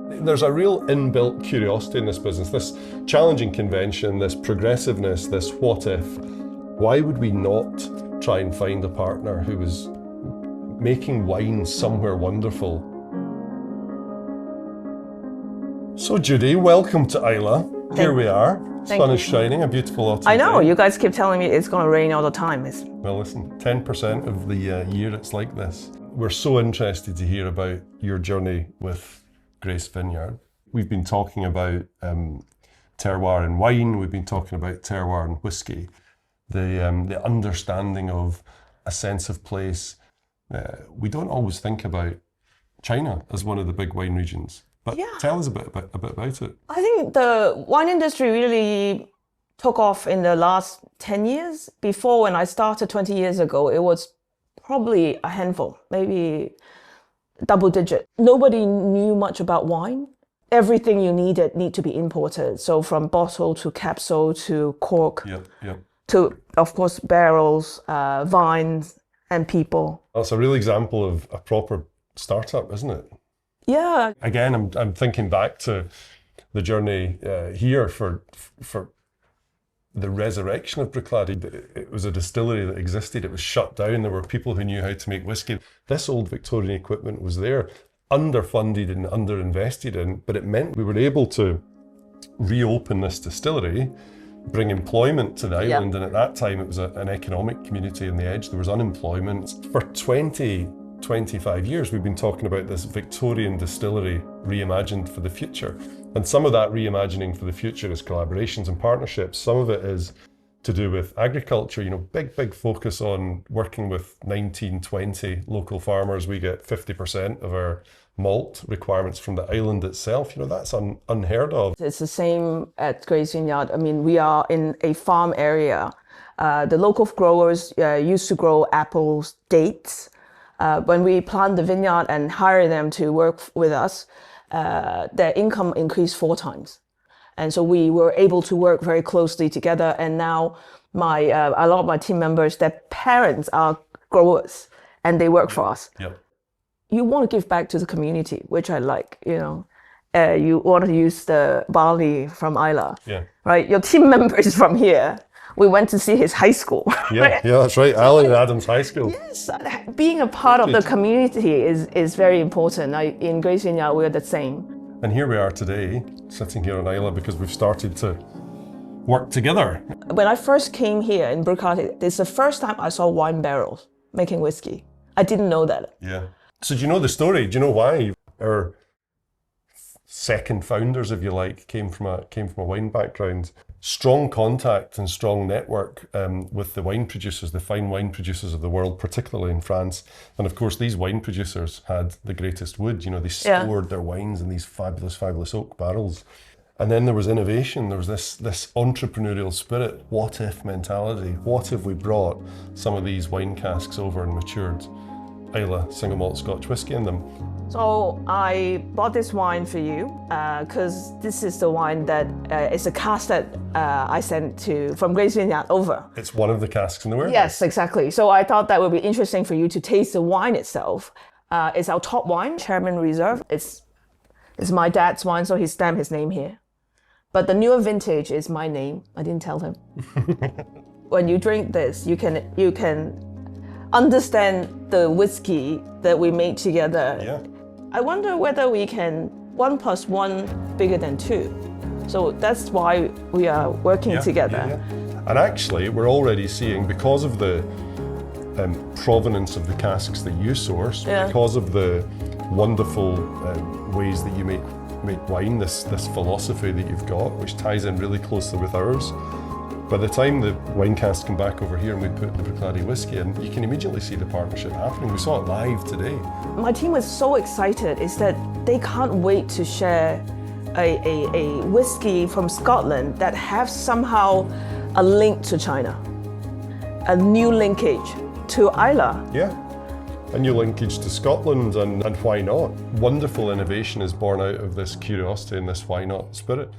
There's a real inbuilt curiosity in this business, this challenging convention, this progressiveness, this what if. Why would we not try and find a partner who was making wine somewhere wonderful? So Judy, welcome to Islay. Here we are. Sun is shining, a beautiful autumn I know, day. you guys keep telling me it's going to rain all the time. Well, listen, 10% of the year it's like this. We're so interested to hear about your journey with Grace Vineyard. We've been talking about terroir in wine, we've been talking about terroir in whiskey, the understanding of a sense of place. We don't always think about China as one of the big wine regions. But tell us a bit about it. I think the wine industry really took off in the last 10 years. Before, when I started 20 years ago, it was probably a handful, maybe double digit. Nobody knew much about wine. Everything you need to be imported. So from bottle to capsule to cork to, of course, barrels, vines and people. That's a real example of a proper startup, isn't it? Yeah. Again, I'm thinking back to the journey here for the resurrection of Bruichladdich. It was a distillery that existed. It was shut down. There were people who knew how to make whiskey. This old Victorian equipment was there, underfunded and underinvested in, but it meant we were able to reopen this distillery, bring employment to the island. And at that time, it was an economic community on the edge. There was unemployment. For 25 years, we've been talking about this Victorian distillery reimagined for the future. And some of that reimagining for the future is collaborations and partnerships. Some of it is to do with agriculture, big focus on working with 19, 20 local farmers. We get 50% of our malt requirements from the island itself. That's unheard of. It's the same at Grace Vineyard. I mean, we are in a farm area. The local growers used to grow apples, dates. When we plant the vineyard and hire them to work with us, their income increased 4 times. And so we were able to work very closely together. And now a lot of my team members, their parents are growers and they work for us. Yep. You want to give back to the community, which I like, you want to use the barley from Islay, right? Your team member is from here. We went to see his high school. Yeah, that's right. Alan Adams High School. Yes, being a part of the community is very important. In Grace Vineyard, we're the same. And here we are today, sitting here on Islay because we've started to work together. When I first came here in Bruichladdich, it's the first time I saw wine barrels making whiskey. I didn't know that. Yeah. So do you know the story? Do you know why our second founders, if you like, came from a wine background? Strong contact and strong network with the wine producers, the fine wine producers of the world, particularly in France. And of course, these wine producers had the greatest wood. They stored their wines in these fabulous oak barrels. And then there was innovation. There was this entrepreneurial spirit, what if mentality. What if we brought some of these wine casks over and matured Islay single malt Scotch whiskey in them? So I bought this wine for you because this is the wine that is a cask that I sent from Grace Vineyard over. It's one of the casks in the warehouse. Yes, exactly. So I thought that would be interesting for you to taste the wine itself. It's our top wine, Chairman Reserve. It's my dad's wine, so he stamped his name here. But the newer vintage is my name. I didn't tell him. When you drink this, you can understand the whiskey that we made together. Yeah. I wonder whether we can 1 + 1 bigger than 2. So that's why we are working together. Yeah. And actually, we're already seeing, because of the provenance of the casks that you source, because of the wonderful ways that you make wine, this philosophy that you've got, which ties in really closely with ours. By the time the wine casks come back over here and we put the Bruichladdich whiskey in, you can immediately see the partnership happening. We saw it live today. My team was so excited is that they can't wait to share a whiskey from Scotland that has somehow a link to China, a new linkage to Islay. Yeah, a new linkage to Scotland, and why not? Wonderful innovation is born out of this curiosity and this why not spirit.